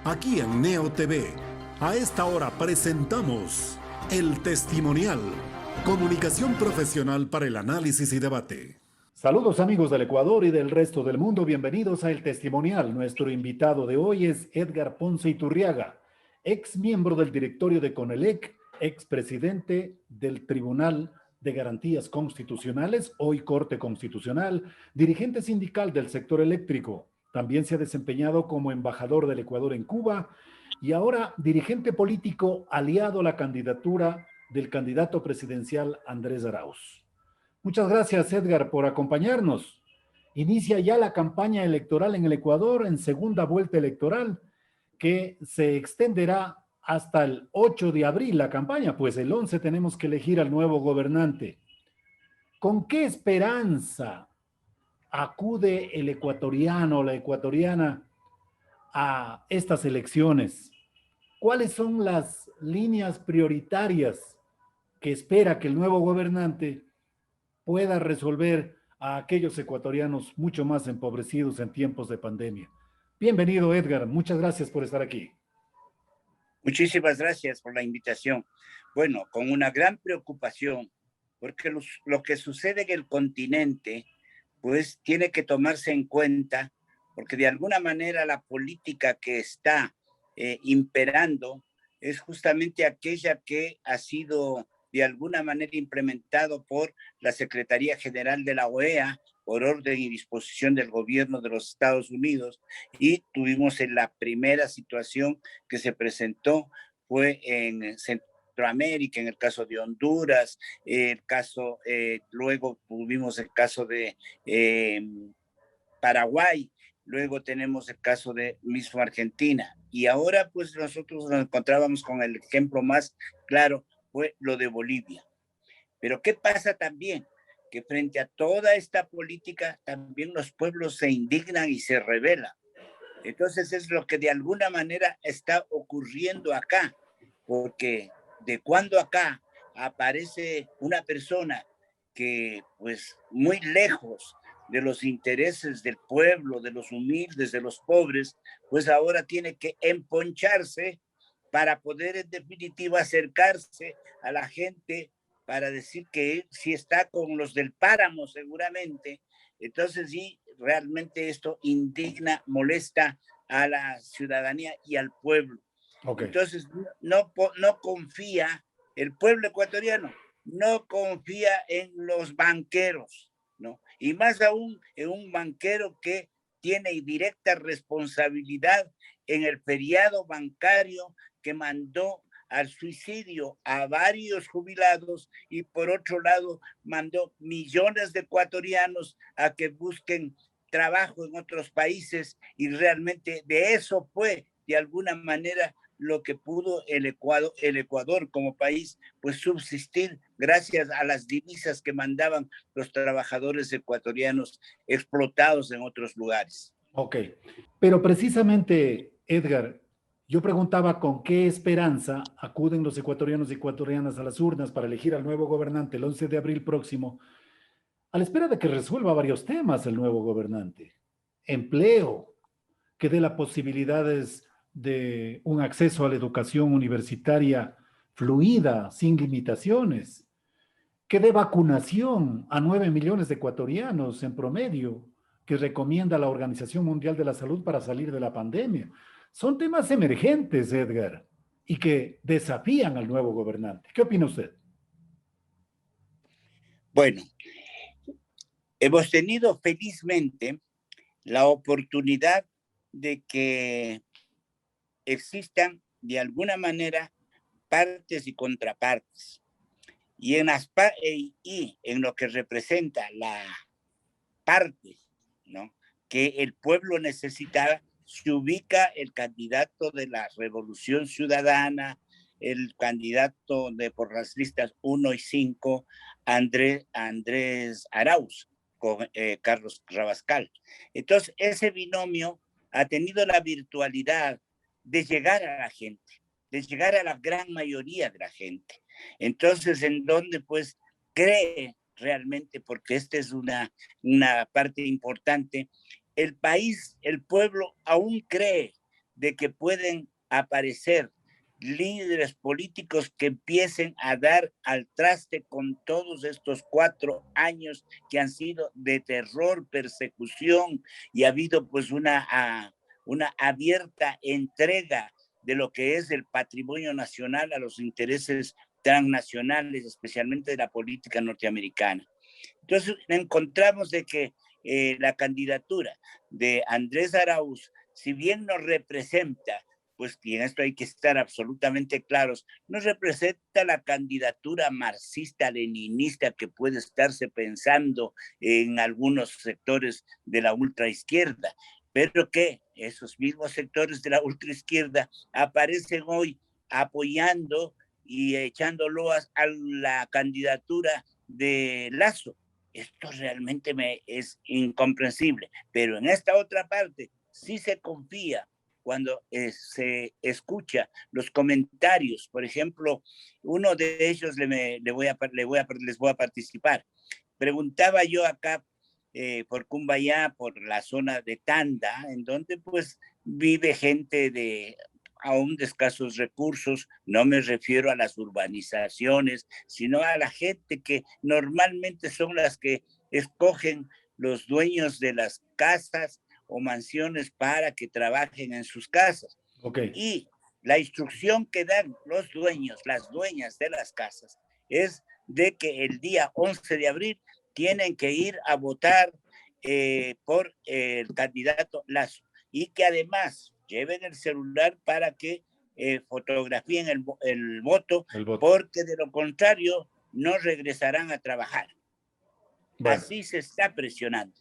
Aquí en Neo TV, a esta hora presentamos El Testimonial, comunicación profesional para el análisis y debate. Saludos amigos del Ecuador y del resto del mundo, bienvenidos a El Testimonial. Nuestro invitado de hoy es Edgar Ponce Iturriaga, ex miembro del directorio de CONELEC, ex presidente del Tribunal de Garantías Constitucionales, hoy Corte Constitucional, dirigente sindical del sector eléctrico. También se ha desempeñado como embajador del Ecuador en Cuba y ahora dirigente político aliado a la candidatura del candidato presidencial Andrés Arauz. Muchas gracias, Edgar, por acompañarnos. Inicia ya la campaña electoral en el Ecuador en segunda vuelta electoral que se extenderá hasta el 8 de abril la campaña, pues el 11 tenemos que elegir al nuevo gobernante. ¿Con qué esperanza acude el ecuatoriano o la ecuatoriana a estas elecciones? ¿Cuáles son las líneas prioritarias que espera que el nuevo gobernante pueda resolver a aquellos ecuatorianos mucho más empobrecidos en tiempos de pandemia? Bienvenido, Edgar. Muchas gracias por estar aquí. Muchísimas gracias por la invitación. Bueno, con una gran preocupación, porque lo que sucede en el continente, pues tiene que tomarse en cuenta, porque de alguna manera la política que está imperando es justamente aquella que ha sido de alguna manera implementado por la Secretaría General de la OEA, por orden y disposición del gobierno de los Estados Unidos, y tuvimos en la primera situación que se presentó fue en Centroamérica, en el caso de Honduras, luego tuvimos el caso de Paraguay, luego tenemos el caso de mismo Argentina, y ahora pues nosotros nos encontrábamos con el ejemplo más claro, fue lo de Bolivia. Pero ¿qué pasa también? Que frente a toda esta política, también los pueblos se indignan y se rebelan. Entonces es lo que de alguna manera está ocurriendo acá, porque de cuando acá aparece una persona que pues muy lejos de los intereses del pueblo, de los humildes, de los pobres, pues ahora tiene que emponcharse para poder en definitiva acercarse a la gente para decir que él sí está con los del páramo seguramente. Entonces sí, realmente esto indigna, molesta a la ciudadanía y al pueblo. Okay. Entonces no confía, el pueblo ecuatoriano no confía en los banqueros, ¿no? Y más aún en un banquero que tiene directa responsabilidad en el feriado bancario que mandó al suicidio a varios jubilados y por otro lado mandó millones de ecuatorianos a que busquen trabajo en otros países, y realmente de eso fue de alguna manera lo que pudo el Ecuador como país pues subsistir gracias a las divisas que mandaban los trabajadores ecuatorianos explotados en otros lugares. Ok, pero precisamente, Edgar, yo preguntaba con qué esperanza acuden los ecuatorianos y ecuatorianas a las urnas para elegir al nuevo gobernante el 11 de abril próximo, a la espera de que resuelva varios temas el nuevo gobernante. Empleo, que dé las posibilidades de un acceso a la educación universitaria fluida, sin limitaciones, que dé vacunación a 9 millones de ecuatorianos en promedio, que recomienda la Organización Mundial de la Salud para salir de la pandemia. Son temas emergentes, Edgar, y que desafían al nuevo gobernante. ¿Qué opina usted? Bueno, hemos tenido felizmente la oportunidad de que existan de alguna manera partes y contrapartes. Y en lo que representa la parte, ¿no?, que el pueblo necesitaba, se ubica el candidato de la Revolución Ciudadana, el candidato por las listas 1 y 5, Andrés Arauz, con Carlos Rabascal. Entonces, ese binomio ha tenido la virtualidad de llegar a la gente, de llegar a la gran mayoría de la gente. Entonces, en donde pues cree realmente, porque esta es una parte importante, el país, el pueblo aún cree de que pueden aparecer líderes políticos que empiecen a dar al traste con todos estos 4 años que han sido de terror, persecución, y ha habido pues una abierta entrega de lo que es el patrimonio nacional a los intereses transnacionales, especialmente de la política norteamericana. Entonces encontramos de que la candidatura de Andrés Arauz, si bien nos representa, pues y en esto hay que estar absolutamente claros, nos representa la candidatura marxista-leninista que puede estarse pensando en algunos sectores de la ultraizquierda, pero que esos mismos sectores de la ultraizquierda aparecen hoy apoyando y echándolo a la candidatura de Lazo. Esto realmente me es incomprensible, pero en esta otra parte sí se confía cuando se escucha los comentarios. Por ejemplo, uno de ellos les voy a participar. Preguntaba yo acá por Cumbayá, por la zona de Tanda, en donde pues vive gente de aún de escasos recursos. No me refiero a las urbanizaciones, sino a la gente que normalmente son las que escogen los dueños de las casas o mansiones para que trabajen en sus casas. Okay. Y la instrucción que dan los dueños, las dueñas de las casas, es de que el día 11 de abril tienen que ir a votar por el candidato Lazo, y que además lleven el celular para que fotografíen el voto, porque de lo contrario no regresarán a trabajar. Bueno. Así se está presionando.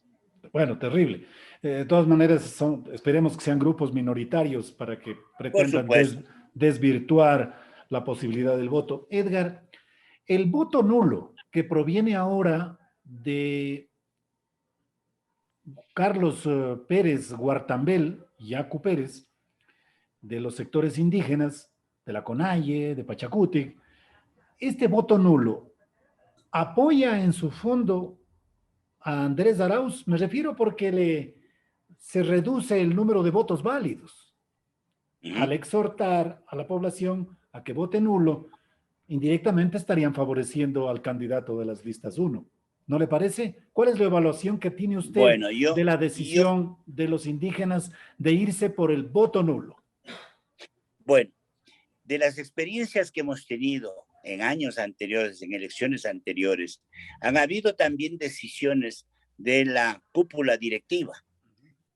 Bueno, terrible. De todas maneras, esperemos que sean grupos minoritarios para que pretendan desvirtuar la posibilidad del voto. Edgar, el voto nulo que proviene ahora de Carlos Pérez Guartambel, Yacu Pérez, de los sectores indígenas, de la Conalle, de Pachacutic, este voto nulo apoya en su fondo a Andrés Arauz. Me refiero porque se reduce el número de votos válidos. Al exhortar a la población a que vote nulo, indirectamente estarían favoreciendo al candidato de las listas 1. ¿No le parece? ¿Cuál es la evaluación que tiene usted de la decisión de los indígenas de irse por el voto nulo? Bueno, de las experiencias que hemos tenido en años anteriores, en elecciones anteriores, han habido también decisiones de la cúpula directiva,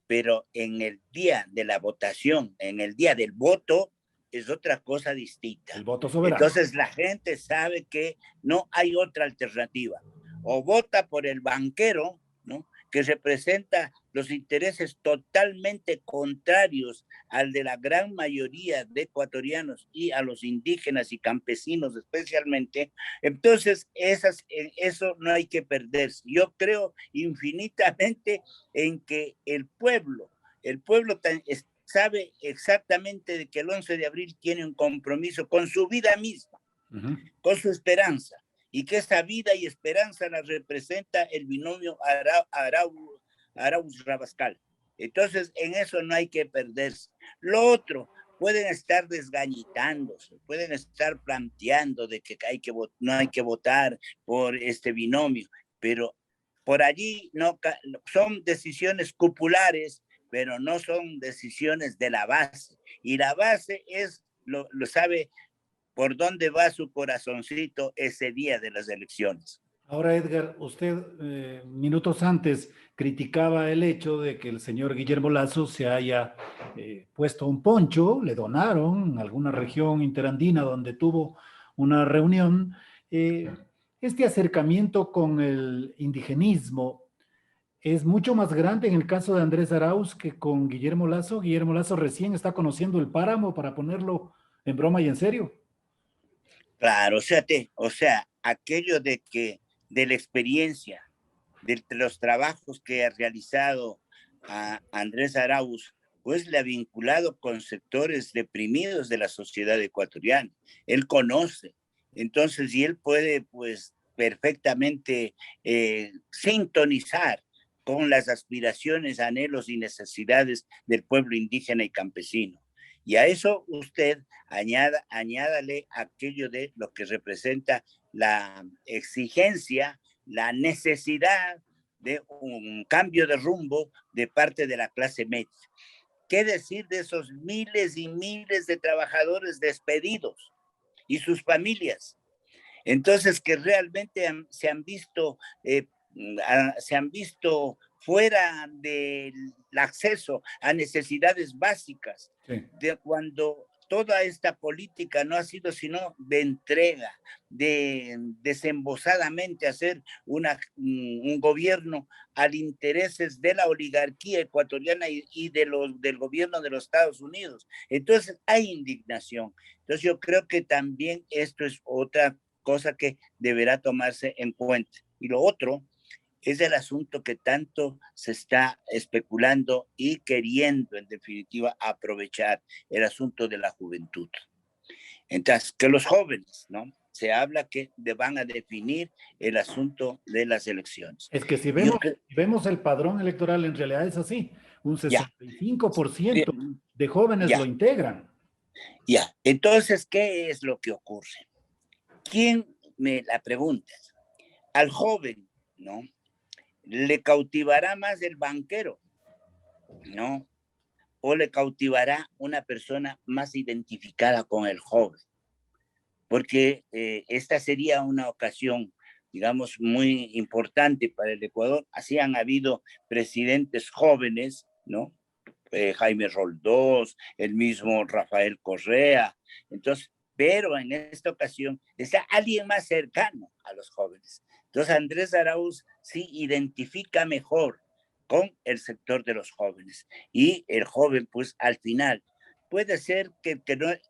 pero en el día de la votación, en el día del voto, es otra cosa distinta. El voto soberano. Entonces la gente sabe que no hay otra alternativa. O vota por el banquero, ¿no?, que representa los intereses totalmente contrarios al de la gran mayoría de ecuatorianos y a los indígenas y campesinos especialmente. Entonces, eso no hay que perderse. Yo creo infinitamente en que el pueblo sabe exactamente de que el 11 de abril tiene un compromiso con su vida misma, con su esperanza, y que esa vida y esperanza la representa el binomio Arauz-Rabascal. Entonces, en eso no hay que perderse. Lo otro, pueden estar desgañitándose, pueden estar planteando de que no hay que votar por este binomio, pero por allí no son decisiones cupulares, pero no son decisiones de la base. Y la base lo sabe por dónde va su corazoncito ese día de las elecciones. Ahora, Edgar, usted minutos antes criticaba el hecho de que el señor Guillermo Lasso se haya puesto un poncho, le donaron en alguna región interandina donde tuvo una reunión. Este acercamiento con el indigenismo es mucho más grande en el caso de Andrés Arauz que con Guillermo Lasso. Guillermo Lasso recién está conociendo el páramo, para ponerlo en broma y en serio. Claro, o sea, aquello de la experiencia, de los trabajos que ha realizado a Andrés Arauz, pues le ha vinculado con sectores deprimidos de la sociedad ecuatoriana. Él conoce, entonces, y él puede, pues, perfectamente sintonizar con las aspiraciones, anhelos y necesidades del pueblo indígena y campesino. Y a eso usted añádale aquello de lo que representa la exigencia, la necesidad de un cambio de rumbo de parte de la clase media. ¿Qué decir de esos miles y miles de trabajadores despedidos y sus familias? Entonces, que realmente se han visto fuera del acceso a necesidades básicas, Sí. de cuando toda esta política no ha sido sino de entrega, de desembosadamente hacer un gobierno al intereses de la oligarquía ecuatoriana y del gobierno de los Estados Unidos. Entonces hay indignación. Entonces yo creo que también esto es otra cosa que deberá tomarse en cuenta. Y lo otro es el asunto que tanto se está especulando y queriendo, en definitiva, aprovechar, el asunto de la juventud. Entonces, que los jóvenes, ¿no? Se habla que van a definir el asunto de las elecciones. Es que si Y vemos, usted, si vemos el padrón electoral, en realidad es así. Un ya, 65% de jóvenes lo ya, integran. ya. Entonces, ¿qué es lo que ocurre? ¿Quién me la pregunta? Al joven, ¿no? Le cautivará más el banquero, ¿no? O le cautivará una persona más identificada con el joven, porque esta sería una ocasión, digamos, muy importante para el Ecuador. Así han habido presidentes jóvenes, ¿no? Jaime Roldós, el mismo Rafael Correa. Entonces, pero en esta ocasión está alguien más cercano a los jóvenes. Entonces, Andrés Arauz sí identifica mejor con el sector de los jóvenes. Y el joven, pues al final, puede ser que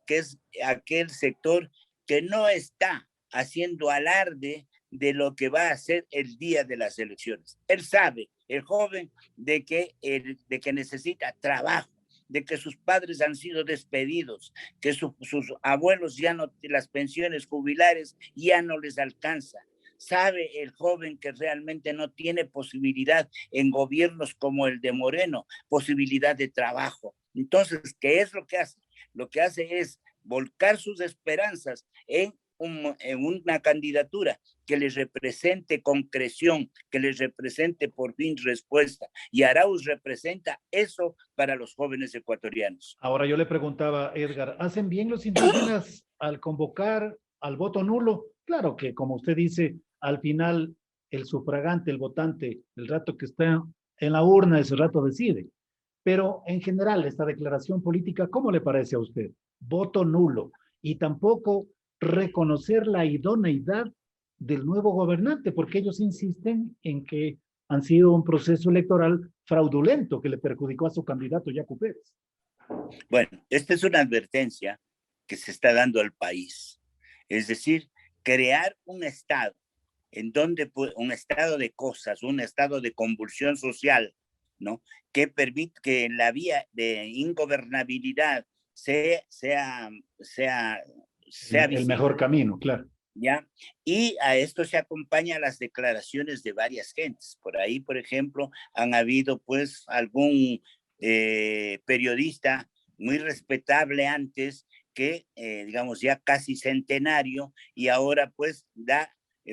es aquel sector que no está haciendo alarde de lo que va a ser el día de las elecciones. Él sabe, el joven, de que necesita trabajo, de que sus padres han sido despedidos, que sus abuelos ya no, las pensiones jubilares ya no les alcanza. Sabe el joven que realmente no tiene posibilidad en gobiernos como el de Moreno, posibilidad de trabajo. Entonces, ¿qué es lo que hace? Lo que hace es volcar sus esperanzas en una candidatura que les represente concreción, que les represente por fin respuesta. Y Arauz representa eso para los jóvenes ecuatorianos. Ahora yo le preguntaba, Edgar, ¿hacen bien los indígenas al convocar al voto nulo? Claro que, como usted dice, al final el sufragante, el votante, el rato que está en la urna, ese rato decide. Pero en general, esta declaración política, ¿cómo le parece a usted? Voto nulo. Y tampoco reconocer la idoneidad del nuevo gobernante, porque ellos insisten en que han sido un proceso electoral fraudulento que le perjudicó a su candidato, Yacu Pérez. Bueno, esta es una advertencia que se está dando al país. Es decir, crear un estado en donde un estado de cosas, un estado de convulsión social, ¿no? Que permite que la vía de ingobernabilidad sea El mejor visible, camino, claro. ¿ya? Y a esto se acompañan las declaraciones de varias gentes. Por ahí, por ejemplo, han habido pues algún periodista muy respetable antes que, digamos, ya casi centenario y ahora pues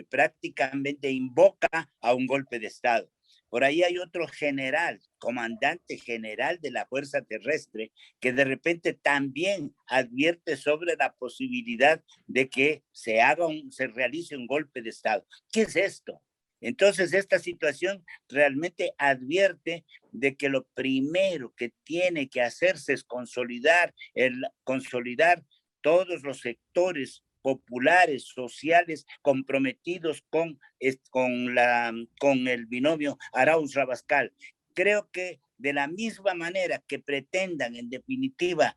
prácticamente invoca a un golpe de Estado. Por ahí hay otro general, comandante general de la Fuerza Terrestre, que de repente también advierte sobre la posibilidad de que se realice un golpe de Estado. ¿Qué es esto? Entonces, esta situación realmente advierte de que lo primero que tiene que hacerse es consolidar todos los sectores populares, sociales, comprometidos con el binomio Arauz-Rabascal. Creo que de la misma manera que pretendan, en definitiva,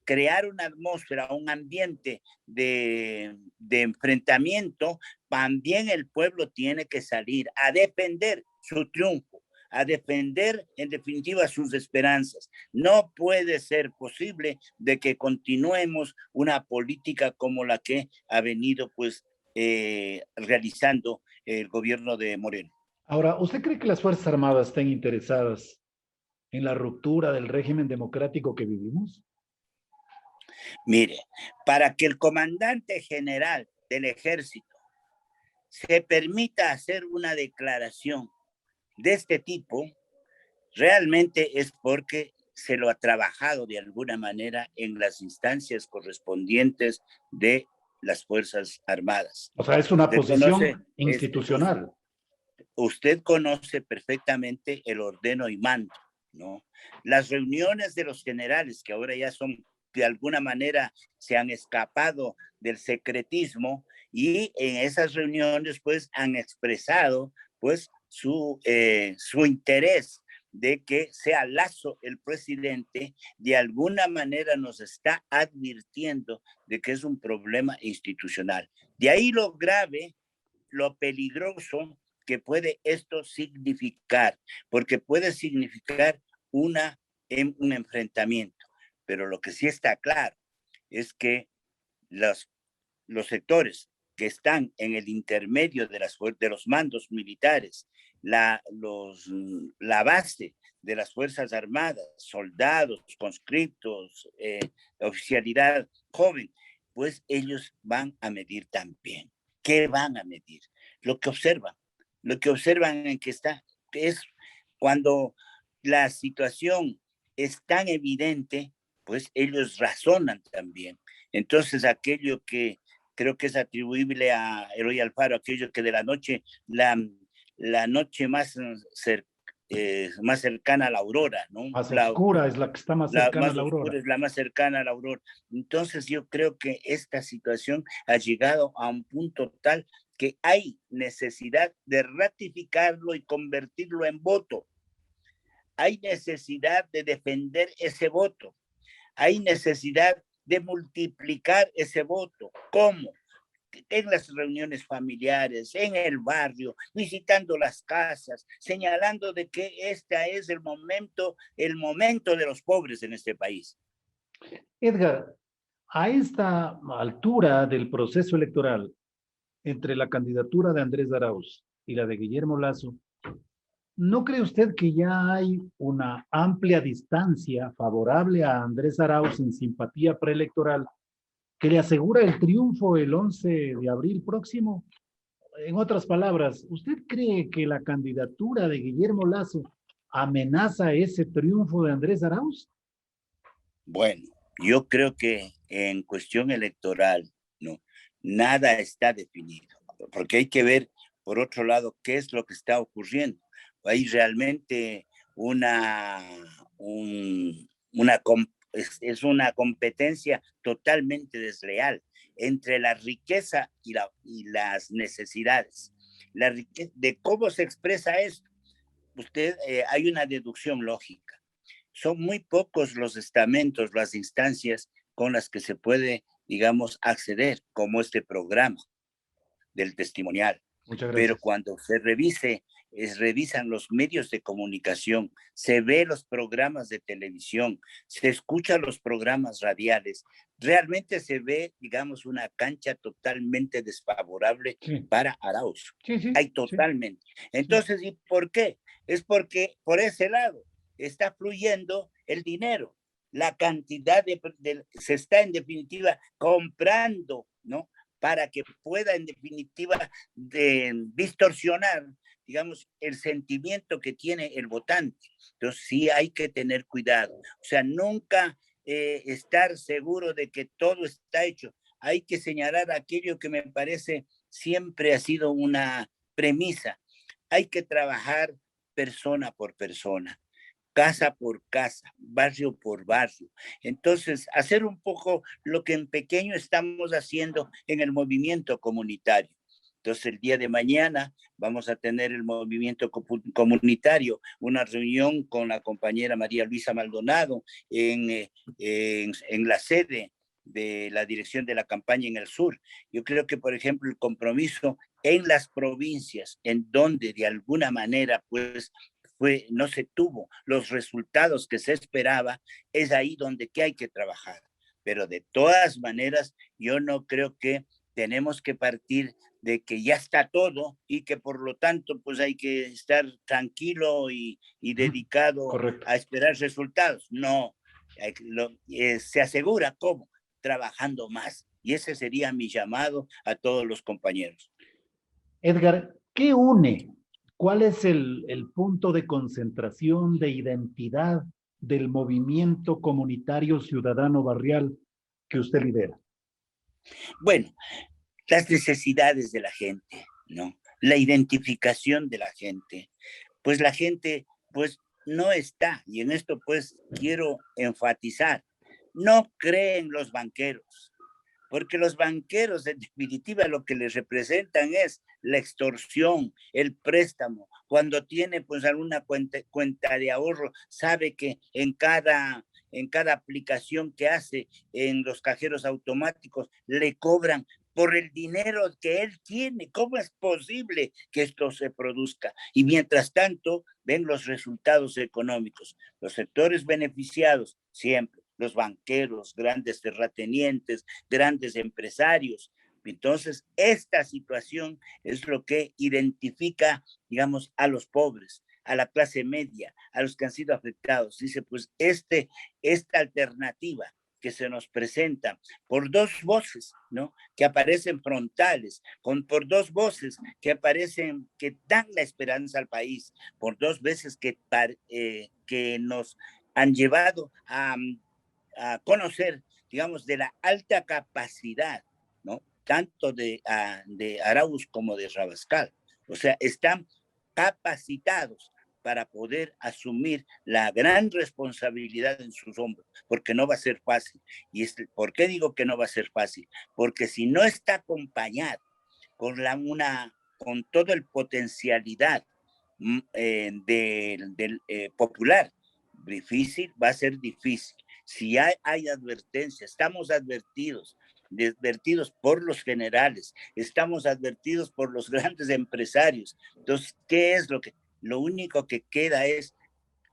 crear una atmósfera, un ambiente de enfrentamiento, también el pueblo tiene que salir a defender su triunfo, a defender, en definitiva, sus esperanzas. No puede ser posible de que continuemos una política como la que ha venido, pues, realizando el gobierno de Moreno. Ahora, ¿usted cree que las Fuerzas Armadas estén interesadas en la ruptura del régimen democrático que vivimos? Mire, para que el comandante general del ejército se permita hacer una declaración de este tipo, realmente es porque se lo ha trabajado de alguna manera en las instancias correspondientes de las Fuerzas Armadas. O sea, es una Usted conoce, posición institucional. usted conoce perfectamente el ordeno y mando, ¿no? Las reuniones de los generales, que ahora ya son, de alguna manera, se han escapado del secretismo, y en esas reuniones, pues, han expresado, pues, su interés de que sea Lazo el presidente. De alguna manera nos está advirtiendo de que es un problema institucional. De ahí lo grave, lo peligroso que puede esto significar, porque puede significar un enfrentamiento. Pero lo que sí está claro es que los, los sectores que están en el intermedio de los mandos militares, la base de las Fuerzas Armadas, soldados, conscriptos, oficialidad joven, pues ellos van a medir también. ¿Qué van a medir? Lo que observan. Lo que observan en que está, es cuando la situación es tan evidente, pues ellos razonan también. Entonces, aquello que creo que es atribuible a Eloy Alfaro, aquello que de la noche, la noche más cercana a la aurora, ¿no? Más oscura es la que está más cercana a la aurora. Oscura es la más cercana a la aurora. Entonces yo creo que esta situación ha llegado a un punto tal que hay necesidad de ratificarlo y convertirlo en voto. Hay necesidad de defender ese voto. Hay necesidad de multiplicar ese voto. ¿Cómo? En las reuniones familiares, en el barrio, visitando las casas, señalando de que este es el momento de los pobres en este país. Edgar, a esta altura del proceso electoral, entre la candidatura de Andrés Arauz y la de Guillermo Lasso, ¿no cree usted que ya hay una amplia distancia favorable a Andrés Arauz en simpatía preelectoral que le asegura el triunfo el 11 de abril próximo? En otras palabras, ¿usted cree que la candidatura de Guillermo Lasso amenaza ese triunfo de Andrés Arauz? Bueno, yo creo que en cuestión electoral, no, nada está definido, porque hay que ver, por otro lado, qué es lo que está ocurriendo. Hay realmente una, una es una competencia totalmente desleal entre la riqueza y las necesidades. La riqueza, de cómo se expresa esto, hay una deducción lógica. Son muy pocos los estamentos, las instancias con las que se puede, digamos, acceder, como este programa del testimonial. Muchas gracias. Pero cuando se revisan los medios de comunicación, se ve los programas de televisión, se escuchan los programas radiales, realmente se ve, digamos, una cancha totalmente desfavorable para Arauz. Hay totalmente. Entonces, ¿y por qué? Es porque por ese lado está fluyendo el dinero, la cantidad se está en definitiva comprando, ¿no? Para que pueda en definitiva distorsionar, digamos, el sentimiento que tiene el votante. Entonces sí hay que tener cuidado. O sea, nunca estar seguro de que todo está hecho. Hay que señalar aquello que me parece siempre ha sido una premisa. Hay que trabajar persona por persona, casa por casa, barrio por barrio. Entonces, hacer un poco lo que en pequeño estamos haciendo en el movimiento comunitario. Entonces, el día de mañana vamos a tener el movimiento comunitario, una reunión con la compañera María Luisa Maldonado en la sede de la dirección de la campaña en el sur. Yo creo que, por ejemplo, el compromiso en las provincias, en donde de alguna manera, pues, no se tuvo los resultados que se esperaba, es ahí donde que hay que trabajar. Pero de todas maneras, yo no creo que tenemos que partir de que ya está todo y que por lo tanto pues hay que estar tranquilo y dedicado a esperar resultados. No, se asegura cómo, trabajando más. Y ese sería mi llamado a todos los compañeros. Edgar, ¿qué une? ¿Cuál es el punto de concentración, de identidad del movimiento comunitario ciudadano barrial que usted lidera? Bueno, las necesidades de la gente, ¿no? La identificación de la gente. Pues la gente, pues no está, y en esto pues quiero enfatizar, no creen los banqueros, porque los banqueros en definitiva lo que les representan es la extorsión, el préstamo. Cuando tiene pues alguna cuenta de ahorro, sabe que en cada aplicación que hace en los cajeros automáticos le cobran por el dinero que él tiene. ¿Cómo es posible que esto se produzca? Y mientras tanto, ven los resultados económicos. Los sectores beneficiados siempre, los banqueros, grandes terratenientes, grandes empresarios. Entonces, esta situación es lo que identifica, digamos, a los pobres, a la clase media, a los que han sido afectados. Dice, pues, esta alternativa que se nos presenta por dos voces, ¿no? Que aparecen frontales, por dos voces que aparecen, que dan la esperanza al país, por dos veces que nos han llevado a conocer, digamos, de la alta capacidad, ¿no? Tanto de Arauz como de Rabascal. O sea, están capacitados para poder asumir la gran responsabilidad en sus hombros, porque no va a ser fácil. ¿Por qué digo que no va a ser fácil? Porque si no está acompañado con toda el potencialidad popular, va a ser difícil. Si hay advertencia, estamos advertidos por los generales, estamos advertidos por los grandes empresarios. Entonces, ¿qué es lo único que queda es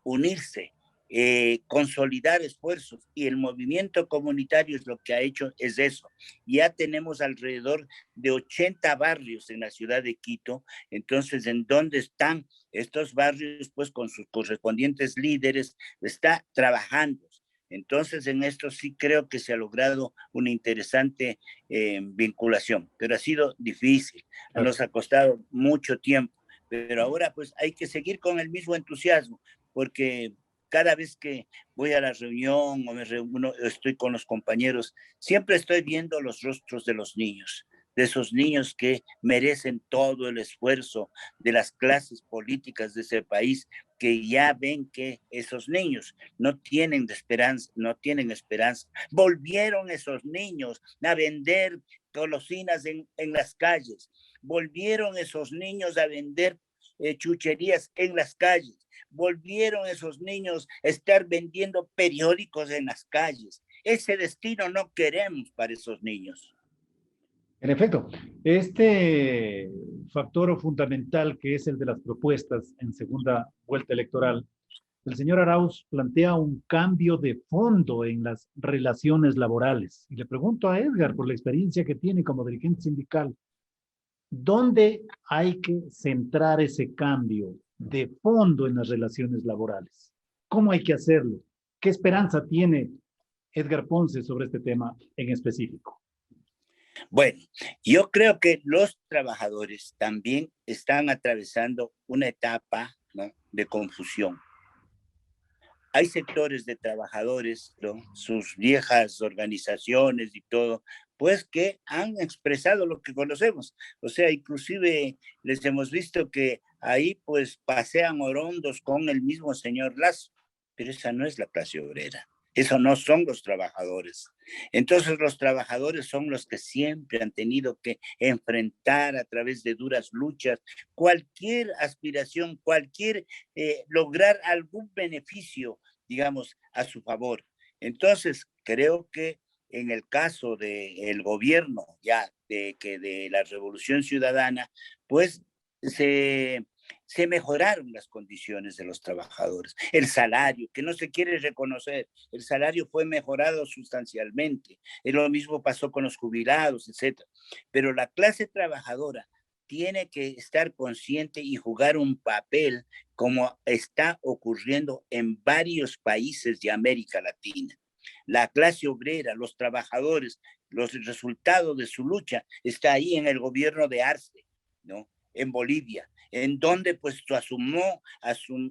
unirse, consolidar esfuerzos, y el movimiento comunitario es lo que ha hecho, es eso. Ya tenemos alrededor de 80 barrios en la ciudad de Quito. Entonces, ¿en dónde están estos barrios? Pues con sus correspondientes líderes, está trabajando. Entonces, en esto sí creo que se ha logrado una interesante vinculación, pero ha sido difícil, nos ha costado mucho tiempo, pero ahora pues hay que seguir con el mismo entusiasmo, porque cada vez que voy a la reunión o me reúno, estoy con los compañeros, siempre estoy viendo los rostros de esos niños que merecen todo el esfuerzo de las clases políticas de ese país, que ya ven que esos niños no tienen esperanza, no tienen esperanza. Volvieron esos niños a vender golosinas en las calles, volvieron esos niños a vender chucherías en las calles, volvieron esos niños a estar vendiendo periódicos en las calles. Ese destino no queremos para esos niños. En efecto, este factor fundamental que es el de las propuestas en segunda vuelta electoral, el señor Arauz plantea un cambio de fondo en las relaciones laborales. Y le pregunto a Edgar, por la experiencia que tiene como dirigente sindical, ¿dónde hay que centrar ese cambio de fondo en las relaciones laborales? ¿Cómo hay que hacerlo? ¿Qué esperanza tiene Edgar Ponce sobre este tema en específico? Bueno, yo creo que los trabajadores también están atravesando una etapa, ¿no?, de confusión. Hay sectores de trabajadores, ¿no?, sus viejas organizaciones y todo, pues que han expresado lo que conocemos. O sea, inclusive les hemos visto que ahí pues pasean orondos con el mismo señor Lazo, pero esa no es la clase obrera. Eso no son los trabajadores. Entonces los trabajadores son los que siempre han tenido que enfrentar a través de duras luchas cualquier aspiración, lograr algún beneficio, digamos, a su favor. Entonces creo que en el caso del gobierno ya de la Revolución Ciudadana, pues se se mejoraron las condiciones de los trabajadores. El salario, que no se quiere reconocer, el salario fue mejorado sustancialmente. Y lo mismo pasó con los jubilados, etcétera. Pero la clase trabajadora tiene que estar consciente y jugar un papel como está ocurriendo en varios países de América Latina. La clase obrera, los trabajadores, los resultados de su lucha está ahí en el gobierno de Arce, ¿no? En Bolivia, en donde pues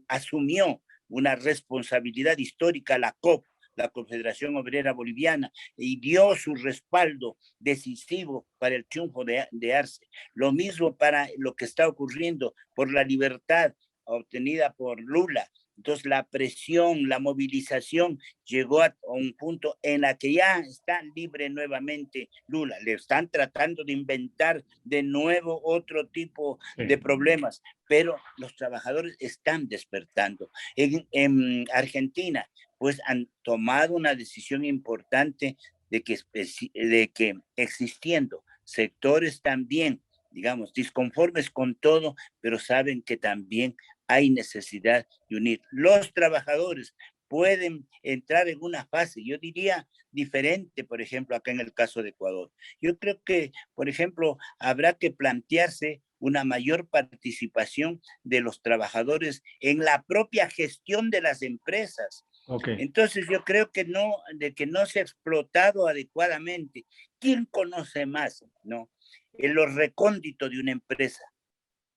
asumió una responsabilidad histórica la COP, la Confederación Obrera Boliviana, y dio su respaldo decisivo para el triunfo de Arce. Lo mismo para lo que está ocurriendo por la libertad obtenida por Lula. Entonces la presión, la movilización llegó a un punto en la que ya está libre nuevamente Lula. Le están tratando de inventar de nuevo otro tipo de problemas, pero los trabajadores están despertando. En Argentina, pues han tomado una decisión importante de que existiendo sectores también, digamos, disconformes con todo, pero saben que también hay necesidad de unir. Los trabajadores pueden entrar en una fase, yo diría, diferente, por ejemplo, acá en el caso de Ecuador. Yo creo que, por ejemplo, habrá que plantearse una mayor participación de los trabajadores en la propia gestión de las empresas. Okay. Entonces yo creo que no se ha explotado adecuadamente. ¿Quién conoce más, no? En lo recóndito de una empresa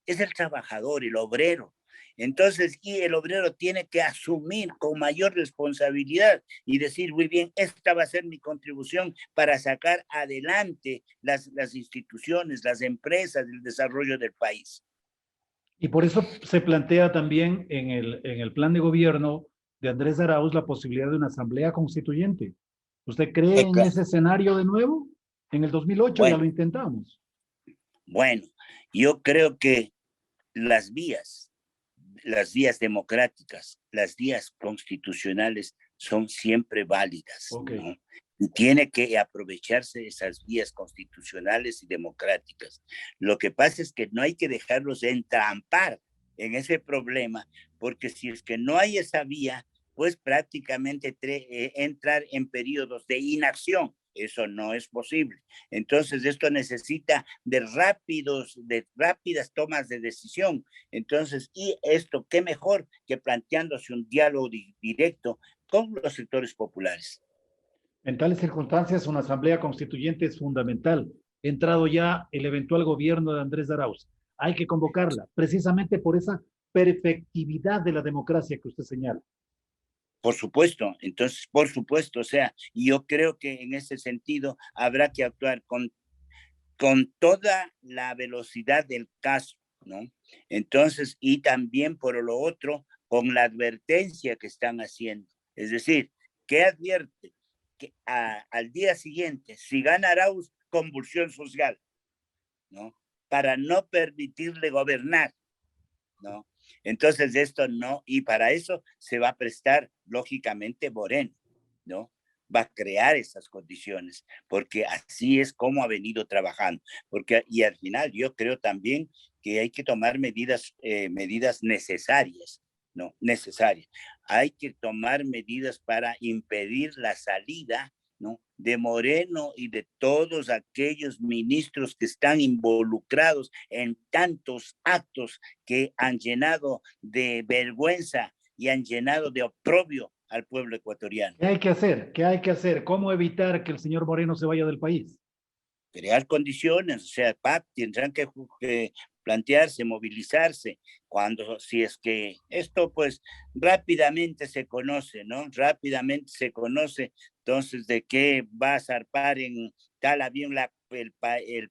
es el trabajador, el obrero. Entonces, y el obrero tiene que asumir con mayor responsabilidad y decir, muy bien, esta va a ser mi contribución para sacar adelante las instituciones, las empresas, el desarrollo del país. Y por eso se plantea también en el plan de gobierno de Andrés Arauz la posibilidad de una asamblea constituyente. ¿Usted cree en ese escenario de nuevo? En el 2008 ya Bueno, lo intentamos. bueno, yo creo que las vías, las vías democráticas, las vías constitucionales son siempre válidas, Okay. ¿no? Y tiene que aprovecharse esas vías constitucionales y democráticas. Lo que pasa es que no hay que dejarlos entrampar en ese problema, porque si es que no hay esa vía, pues prácticamente entrar en periodos de inacción. Eso no es posible. Entonces, esto necesita de rápidas tomas de decisión. Entonces, y esto, qué mejor que planteándose un diálogo directo con los sectores populares. En tales circunstancias, una asamblea constituyente es fundamental. Entrado ya el eventual gobierno de Andrés Arauz. Hay que convocarla, precisamente por esa perfectividad de la democracia que usted señala. Por supuesto, entonces, por supuesto, o sea, yo creo que en ese sentido habrá que actuar con toda la velocidad del caso, ¿no? Entonces, y también por lo otro, con la advertencia que están haciendo. Es decir, ¿qué advierte? Que al día siguiente, si gana Arauz, convulsión social, ¿no? Para no permitirle gobernar, ¿no? Entonces esto no, y para eso se va a prestar lógicamente Moreno, ¿no? Va a crear esas condiciones, porque así es como ha venido trabajando, porque y al final yo creo también que hay que tomar medidas necesarias, ¿no? Necesarias. Hay que tomar medidas para impedir la salida, ¿no? De Moreno y de todos aquellos ministros que están involucrados en tantos actos que han llenado de vergüenza y han llenado de oprobio al pueblo ecuatoriano. ¿Qué hay que hacer? ¿Qué hay que hacer? ¿Cómo evitar que el señor Moreno se vaya del país? Crear condiciones, o sea, tendrán que plantearse, movilizarse, cuando, si es que esto pues rápidamente se conoce, ¿no? Rápidamente se conoce, entonces, de qué va a zarpar en tal avión el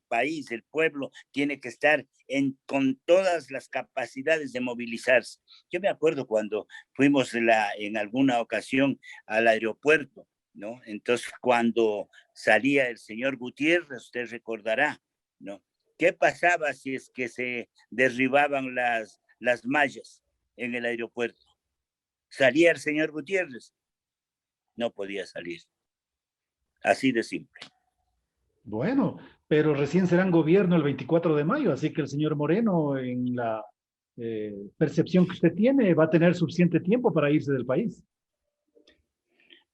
país, el pueblo, tiene que estar con todas las capacidades de movilizarse. Yo me acuerdo cuando fuimos en alguna ocasión al aeropuerto, ¿no? Entonces, cuando salía el señor Gutiérrez, usted recordará, ¿no? ¿Qué pasaba si es que se derribaban las mallas en el aeropuerto? ¿Salía el señor Gutiérrez? No podía salir. Así de simple. Bueno, pero recién serán gobierno el 24 de mayo, así que el señor Moreno, en la percepción que usted tiene, va a tener suficiente tiempo para irse del país.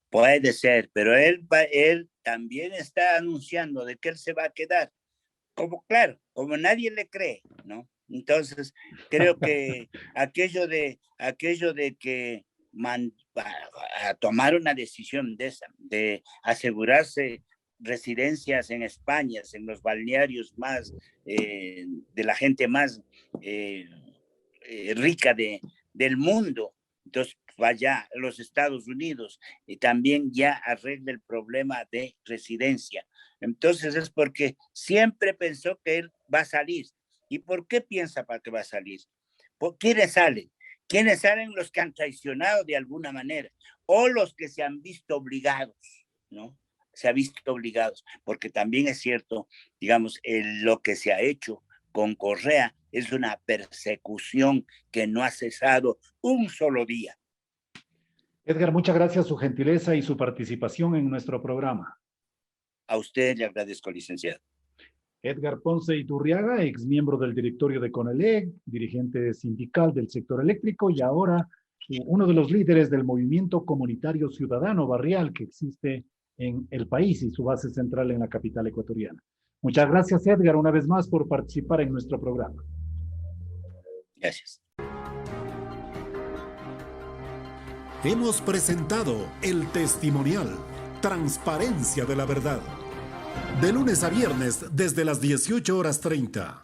Puede ser, pero él también está anunciando de que él se va a quedar. Como claro, como nadie le cree, ¿no? Entonces, creo que aquello de que a tomar una decisión de esa, de asegurarse residencias en España, en los balnearios más, de la gente más rica del mundo, entonces vaya a los Estados Unidos y también ya arregle el problema de residencia. Entonces es porque siempre pensó que él va a salir. ¿Y por qué piensa para que va a salir? ¿Por quiénes salen? ¿Quiénes salen? Los que han traicionado de alguna manera o los que se han visto obligados, ¿no? Se ha visto obligados, porque también es cierto, digamos, lo que se ha hecho con Correa es una persecución que no ha cesado un solo día. Edgar, muchas gracias su gentileza y su participación en nuestro programa. A usted le agradezco, licenciado. Edgar Ponce Iturriaga, ex miembro del directorio de CONELEC, dirigente sindical del sector eléctrico y ahora uno de los líderes del movimiento comunitario ciudadano barrial que existe en el país y su base central en la capital ecuatoriana. Muchas gracias, Edgar, una vez más por participar en nuestro programa. Gracias. Hemos presentado el testimonial Transparencia de la Verdad. De lunes a viernes desde las 18:30.